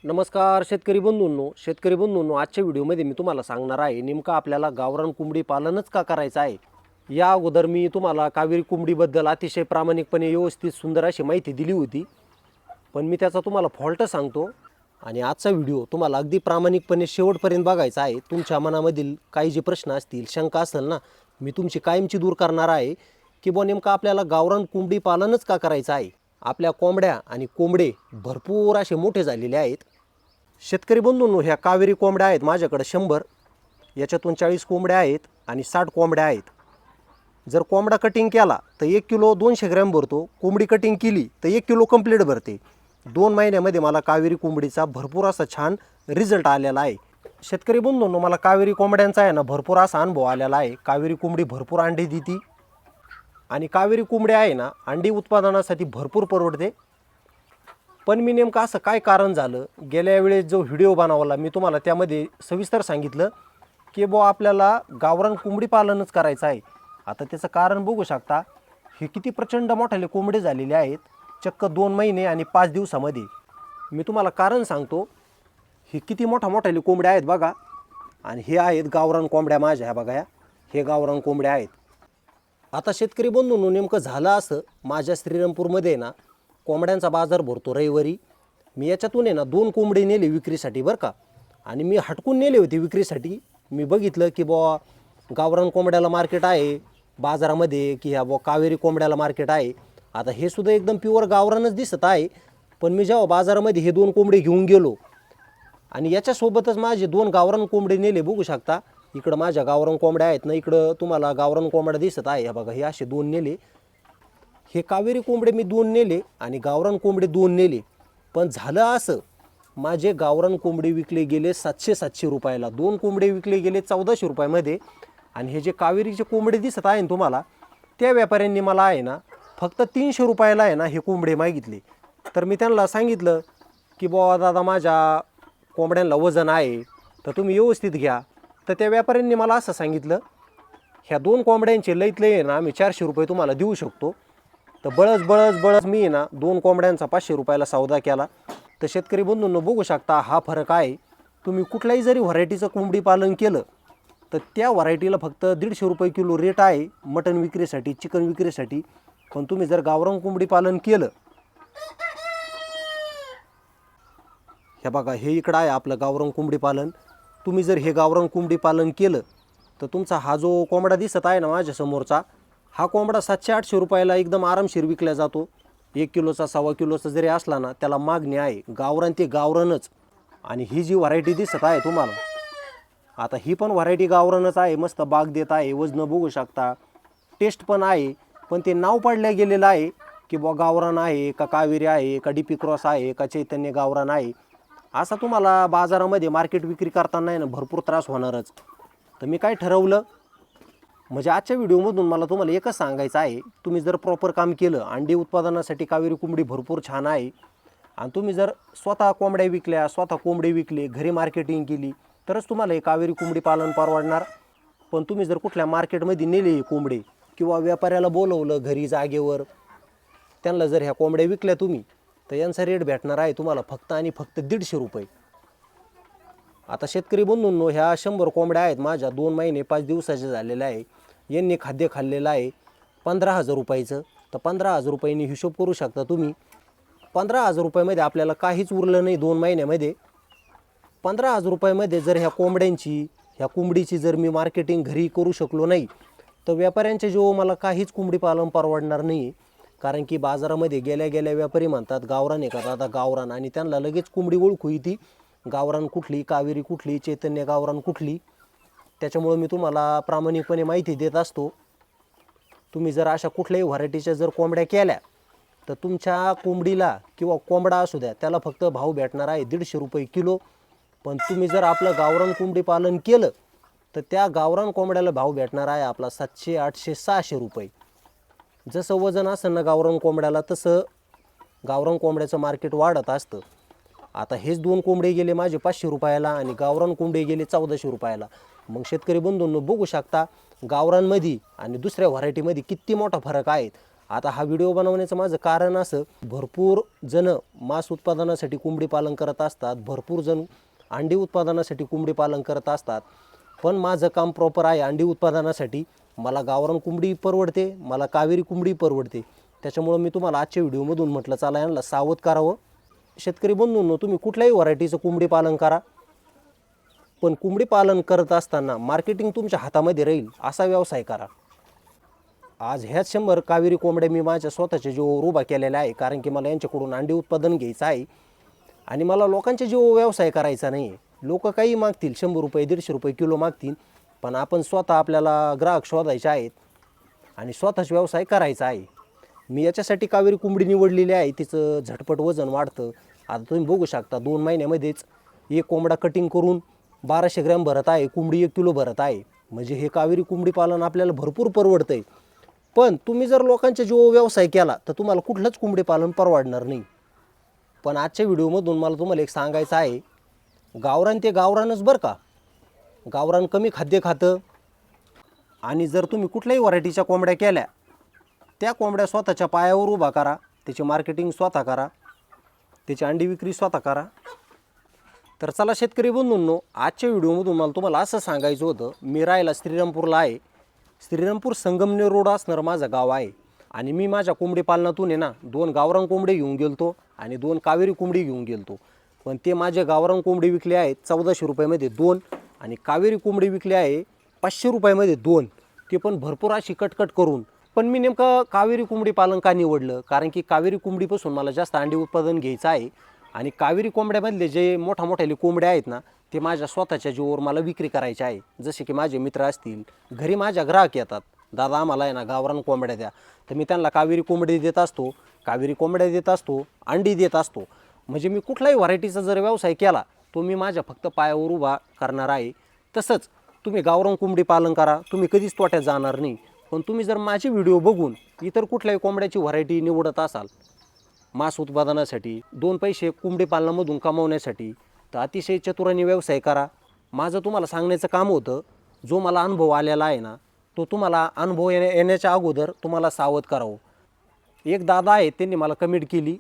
नमस्कार शेतकरी बंधूंनो, आजच्या व्हिडिओमध्ये मी तुम्हाला सांगणार आहे नेमका आपल्याला गावरान कोंबडी पालनच का करायचं आहे। या अगोदर मी तुम्हाला कावेरी कोंबडीबद्दल अतिशय प्रामाणिकपणे व्यवस्थित सुंदर अशी माहिती दिली होती, पण मी त्याचा तुम्हाला फॉल्ट सांगतो आणि आजचा व्हिडिओ तुम्हाला अगदी प्रामाणिकपणे शेवटपर्यंत बघायचा आहे। तुमच्या मनामधील काही जे प्रश्न असतील, शंका असेल ना, मी तुमची कायमची दूर करणार आहे की बुवा नेमका आपल्याला गावरान कोंबडी पालनच का करायचं आहे। आपल्या कोंबड्या आणि कोंबडे भरपूर असे मोठे झालेले आहेत। शेतकरी बंधूंनो, ह्या कावेरी कोंबड्या आहेत माझ्याकडे 100, याच्यातून 40 कोंबड्या आहेत आणि 60 कोंबड्या आहेत। जर कोंबडा कटिंग केला तर 1 किलो 200 ग्रॅम भरतो, कोंबडी कटिंग केली तर 1 किलो कंप्लीट भरते। 2 महिन्यामध्ये मला कावेरी कोंबडीचा भरपूर असा छान रिझल्ट आलेला आहे। शेतकरी बंधूंनो, मला कावेरी कोंबड्यांचा आहे ना भरपूर असा अनुभव आलेला आहे। कावेरी कोंबडी भरपूर अंडी देते आणि कावेरी कोंबडी आहे ना अंडी उत्पादनासाठी भरपूर परवडते। पण मी नेमकं असं काय कारण झालं, गेल्या वेळेस जो व्हिडिओ बनवला मी तुम्हाला त्यामध्ये सविस्तर सांगितलं की बुवा आपल्याला गावरान कोंबडी पालनच करायचं आहे। आता त्याचं कारण बघू शकता, हे किती प्रचंड मोठाले कोंबडे झालेले आहेत, चक्क 2 महिने आणि 5 दिवसामध्ये। मी तुम्हाला कारण सांगतो, हे किती मोठाले कोंबड्या आहेत बघा, आणि हे आहेत गावरान कोंबड्या माझ्या, ह्या बघा, हे गावरान कोंबड्या आहेत। आता शेतकरी बंधूंनो, नेमकं झालं असं, माझ्या श्रीरामपूरमध्ये ना कोंबड्यांचा बाजार भरतो रविवारी। मी याच्यातून आहे ना 2 कोंबडे नेले विक्रीसाठी बरं का, आणि मी हटकून नेले होते विक्रीसाठी। मी बघितलं की बुवा गावरान कोंबड्याला मार्केट आहे बाजारामध्ये, की ह्या बुवा कावेरी कोंबड्याला मार्केट आहे। आता हे सुद्धा एकदम प्युअर गावरानच दिसत आहे, पण मी जेव्हा बाजारामध्ये हे 2 कोंबडे घेऊन गेलो आणि याच्यासोबतच माझे 2 गावरान कोंबडे नेले, बघू शकता इकडं माझ्या गावरान कोंबड्या आहेत ना, इकडं तुम्हाला गावरान कोंबड्या दिसत आहे, हे बघा, हे असे 2 नेले। हे कावेरी कोंबडे मी 2 नेले आणि गावरान कोंबडे 2 नेले, पण झालं असं, माझे गावरान कोंबडे विकले गेले 700 रुपयाला, 2 कोंबडे विकले गेले 1400 रुपयामध्ये। आणि हे जे कावेरीचे कोंबडे दिसत आहे ना तुम्हाला, त्या व्यापाऱ्यांनी मला आहे ना फक्त 300 रुपयाला आहे ना हे कोंबडे मागितले। तर मी त्यांना सांगितलं की बुवा दादा, माझ्या कोंबड्यांना वजन आहे तर तुम्ही व्यवस्थित घ्या। तर त्या व्यापाऱ्यांनी मला असं सांगितलं, ह्या 2 कोंबड्यांचे लईत लई आहे ना आम्ही 400 रुपये तुम्हाला देऊ शकतो। तर बळच मी ना 2 कोंबड्यांचा 500 रुपयाला सौदा केला। तर शेतकरी बंधूंनो, बघू शकता हा फरक आहे। तुम्ही कुठल्याही जरी व्हरायटीचं कोंबडी पालन केलं तर त्या व्हरायटीला फक्त 150 रुपये किलो रेट आहे मटण विक्रीसाठी, चिकन विक्रीसाठी। पण तुम्ही जर गावरान कोंबडी पालन केलं, हे बघा, हे इकडं आहे आपलं गावरान कोंबडी पालन, तुम्ही जर हे गावरान कोंबडी पालन केलं तर तुमचा हा जो कोंबडा दिसत आहे ना माझ्या समोरचा, हा कोंबडा 700-800 रुपयाला एकदम आरामशीर विकला जातो। 1 किलोचा 1.25 किलोचा जरी असला ना, त्याला मागणी आहे। गावरान ते गावरानच। आणि ही जी व्हरायटी दिसत आहे तुम्हाला, आता ही पण व्हरायटी गावरानच आहे, मस्त बाग देत आहे, वजन बघू शकता, टेस्ट पण आहे। पण ते नाव पाडल्या गेलेलं आहे की बुवा गावरान आहे का कावेरी आहे का डीपी क्रॉस आहे का चैतन्य गावरान आहे। असा तुम्हाला बाजारामध्ये मार्केट विक्री करताना आहे ना भरपूर त्रास होणारच। तर मी काय ठरवलं, म्हणजे आजच्या व्हिडिओमधून मला तुम्हाला एकच सांगायचं आहे, तुम्ही जर प्रॉपर काम केलं, अंडी उत्पादनासाठी कावेरी कोंबडी भरपूर छान आहे। आणि तुम्ही जर स्वतः कोंबड्या विकल्या, स्वतः कोंबडे विकले, घरी मार्केटिंग केली, तरच तुम्हाला हे कावेरी कोंबडी पालन परवडणार। पण तुम्ही जर कुठल्या मार्केटमध्ये नेले हे कोंबडे किंवा व्यापाऱ्याला बोलवलं घरी जागेवर, त्यांना जर ह्या कोंबड्या विकल्या तुम्ही, तर यांचा रेट भेटणार आहे तुम्हाला फक्त आणि फक्त 150 रुपये। आता शेतकरी बंधूंनो, ह्या 100 कोंबड्या आहेत माझ्या, 2 महिने 5 दिवसाचे झालेले आहे। यांनी खाद्य खाल्लेलं आहे 15,000 रुपयाचं। तर 15,000 रुपयांनी हिशोब करू शकता तुम्ही, 15,000 रुपयामध्ये आपल्याला काहीच उरलं नाही 2 महिन्यामध्ये। 15,000 रुपयामध्ये जर ह्या कोंबडीची जर मी मार्केटिंग घरी करू शकलो नाही, तर व्यापाऱ्यांच्या जो मला काहीच कोंबडी पालन परवडणार नाही। कारण की बाजारामध्ये गेल्या व्यापारी म्हणतात गावरान आहे का दादा, गावरान, आणि त्यांना लगेच कोंबडी ओळखू येते, गावरान कुठली, कावेरी कुठली, चैतन्य गावरान कुठली। त्याच्यामुळे मी तुम्हाला प्रामाणिकपणे माहिती देत असतो। तुम्ही जर अशा कुठल्याही व्हरायटीच्या जर कोंबड्या केल्या तर तुमच्या कोंबडीला किंवा कोंबडा असू द्या त्याला फक्त भाव भेटणार आहे 150 रुपये किलो। पण तुम्ही जर आपलं गावरान कोंबडी पालन केलं तर त्या गावरान कोंबड्याला भाव भेटणार आहे आपला 700, 800, 600 रुपये। जसं वजन असेल ना गावरान कोंबड्याला, तसं गावरान कोंबड्याचं मार्केट वाढत असतं। आता हेच 2 कोंबडे गेले माझे 500 रुपयाला आणि गावरान कोंबडे गेले 1400 रुपयाला। मग शेतकरी बंधूंनो, बघू शकता गावरानमध्ये आणि दुसऱ्या व्हरायटीमध्ये किती मोठा फरक आहे। आता हा व्हिडिओ बनवण्याचं माझं कारण असं, भरपूर जण मांस उत्पादनासाठी कोंबडी पालन करत असतात, भरपूर जण अंडी उत्पादनासाठी कोंबडी पालन करत असतात, पण माझं काम प्रॉपर आहे अंडी उत्पादनासाठी. मला गावरान कोंबडी परवडते, मला कावेरी कोंबडी परवडते. त्याच्यामुळं मी तुम्हाला आजच्या व्हिडिओमधून म्हटलं चला यांना सावध करावं. शेतकरी बंधूंनो, तुम्ही कुठल्याही व्हरायटीचं कोंबडी पालन करा, पण कोंबडी पालन करत असताना मार्केटिंग तुमच्या हातामध्ये राहील असा व्यवसाय करा. आज ह्याच 100 कावेरी कोंबड्या मी माझ्या स्वतःच्या जीवावर उभा केलेल्या आहे, कारण की मला यांच्याकडून अंडी उत्पादन घ्यायचं आहे आणि मला लोकांच्या जीवावर व्यवसाय करायचा नाही आहे. लोक काही मागतील, 100 रुपये 150 रुपये किलो मागतील, पण आपण स्वतः आपल्याला ग्राहक शोधायचे आहेत आणि स्वतःच व्यवसाय करायचा आहे. मी याच्यासाठी कावेरी कोंबडी निवडलेली आहे, तिचं झटपट वजन वाढतं. आता तुम्ही बघू शकता 2 महिन्यामध्येच एक कोंबडा कटिंग करून 1200 ग्रॅम भरत आहे, कोंबडी 1 किलो भरत आहे. म्हणजे हे कावेरी कोंबडी पालन आपल्याला भरपूर परवडतं आहे. पण तुम्ही जर लोकांच्या जीवावर व्यवसाय केला तर तुम्हाला कुठलंच कोंबडी पालन परवडणार नाही. पण आजच्या व्हिडिओमधून मला तुम्हाला एक सांगायचं आहे, गावरान ते गावरानच बरं का. गावरान कमी खाद्य खातं आणि जर तुम्ही कुठल्याही व्हरायटीच्या कोंबड्या केल्या, त्या कोंबड्या स्वतःच्या पायावर उभा करा, त्याची मार्केटिंग स्वतः करा, त्याची अंडी विक्री स्वतः करा. तर चला शेतकरी बंधूंनो, आजच्या व्हिडिओमधून मला तुम्हाला असं सांगायचं होतं, मी राहायला श्रीरामपूरला आहे. श्रीरामपूर संगमनेर रोड असणारं माझं गाव आहे आणि मी माझ्या कोंबडी पालनातून आहे ना 2 गावरान कोंबडी घेऊन गेलतो आणि 2 कावेरी कोंबडी घेऊन गेलतो. पण ते माझे गावरान कोंबडी विकले आहेत 1400 रुपयामध्ये 2 आणि कावेरी कोंबडी विकली आहे 500 रुपयामध्ये 2, ते पण भरपूर अशी कटकट करून. पण मी नेमकं कावेरी कोंबडी पालन का निवडलं, कारण की कावेरी कोंबडीपासून मला जास्त अंडी उत्पादन घ्यायचं आहे आणि कावेरी कोंबड्यामधले जे मोठ्या कोंबड्या आहेत ना, ते माझ्या स्वतःच्या जीवावर मला विक्री करायचे आहे. जसे की माझे मित्र असतील, घरी माझ्या ग्राहक येतात, दादा आम्हाला आहे ना गावरान कोंबड्या द्या, तर मी त्यांना कावेरी कोंबडी देत असतो, कावेरी कोंबड्या देत असतो, अंडी देत असतो. म्हणजे मी कुठलाही व्हरायटीचा जर व्यवसाय केला तो मी माझ्या फक्त पायावर उभा करणार आहे. तसंच तुम्ही गावरान कोंबडी पालन करा, तुम्ही कधीच तोट्यात जाणार नाही. पण तुम्ही जर माझे व्हिडिओ बघून इतर कुठल्याही कोंबड्याची व्हरायटी निवडत असाल मांस उत्पादनासाठी, 2 पैसे कोंबडी पालनामधून कमावण्यासाठी, तर अतिशय चतुराने व्यवसाय करा. माझं तुम्हाला सांगण्याचं काम होतं, जो मला अनुभव आलेला आहे ना, तो तुम्हाला अनुभव येण्याच्या अगोदर तुम्हाला सावध करावं. एक दादा आहेत, त्यांनी मला कमेंट केली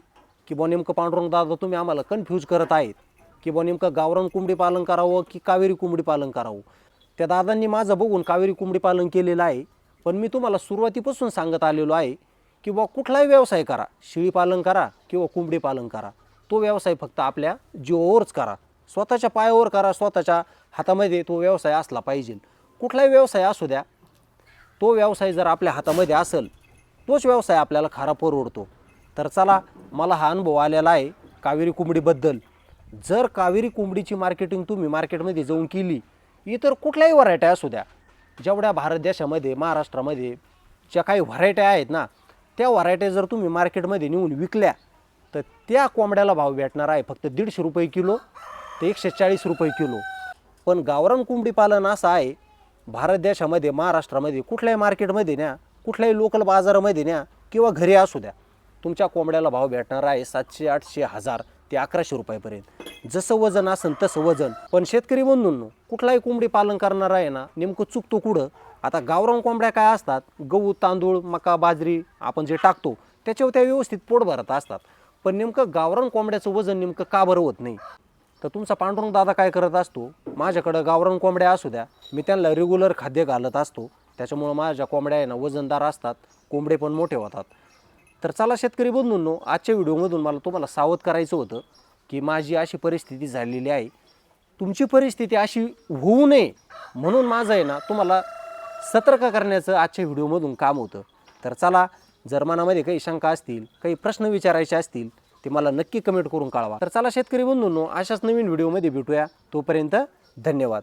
की बुवा नेमकं पांडुरंग दादा तुम्ही आम्हाला कन्फ्यूज करत आहेत की बुवा नेमकं गावरान कोंबडी पालन करावं की कावेरी कोंबडी पालन करावं. त्या दादांनी माझं बघून कावेरी कोंबडी पालन केलेलं आहे. पण मी तुम्हाला सुरुवातीपासून सांगत आलेलो आहे की बुवा कुठलाही व्यवसाय करा, शेळी पालन करा किंवा कोंबडी पालन करा, तो व्यवसाय फक्त आपल्या जीवावरच करा, स्वतःच्या पायावर करा, स्वतःच्या हातामध्ये तो व्यवसाय असला पाहिजे. कुठलाही व्यवसाय असू द्या, तो व्यवसाय जर आपल्या हातामध्ये असेल तोच व्यवसाय आपल्याला खरा परवडतो. तर चला, मला हा अनुभव आलेला आहे कावेरी कोंबडीबद्दल. जर कावेरी कोंबडीची मार्केटिंग तुम्ही मार्केटमध्ये जाऊन केली, इतर कुठल्याही व्हरायट्या असू द्या, जेवढ्या भारत देशामध्ये महाराष्ट्रामध्ये ज्या काही व्हरायट्या आहेत ना, त्या व्हरायट्या जर तुम्ही मार्केटमध्ये नेऊन विकल्या तर त्या कोंबड्याला भाव भेटणार आहे फक्त 150 रुपये किलो ते 140 रुपये किलो. पण गावरान कोंबडी पालन असं आहे, भारत देशामध्ये महाराष्ट्रामध्ये कुठल्याही मार्केटमध्ये न्या, कुठल्याही लोकल बाजारामध्ये न्या किंवा घरी असू द्या, तुमच्या कोंबड्याला भाव भेटणार आहे 700, 800, 1000 ते 1100 रुपयापर्यंत. जसं वजन असेल तसं वजन. पण शेतकरी बंधूंनो, कुठलाही कोंबडी पालन करणार आहे ना, नेमकं चुकतो कुठं. आता गावरान कोंबड्या काय असतात, गहू तांदूळ मका बाजरी आपण जे टाकतो त्याच्यावर त्या व्यवस्थित पोट भरत असतात. पण नेमकं गावरान कोंबड्याचं वजन नेमकं का बरं होत नाही. तर तुमचा पांडुरंग दादा काय करत असतो, माझ्याकडं गावरान कोंबड्या असू द्या, मी त्यांना रेग्युलर खाद्य घालत असतो, त्याच्यामुळं माझ्या कोंबड्या आहे ना वजनदार असतात, कोंबडे पण मोठे होतात. तर चला शेतकरी बंधूंनो, आजच्या व्हिडिओमधून मला तुम्हाला सावध करायचं होतं की माझी अशी परिस्थिती झालेली आहे, तुमची परिस्थिती अशी होऊ नये म्हणून माझं आहे ना तुम्हाला सतर्क करण्याचं आजच्या व्हिडिओमधून काम होतं. तर चला, जर मनामध्ये काही शंका असतील, काही प्रश्न विचारायचे असतील, ते मला नक्की कमेंट करून कळवा. तर चला शेतकरी बंधूंनो, अशाच नवीन व्हिडिओमध्ये भेटूया. तोपर्यंत धन्यवाद.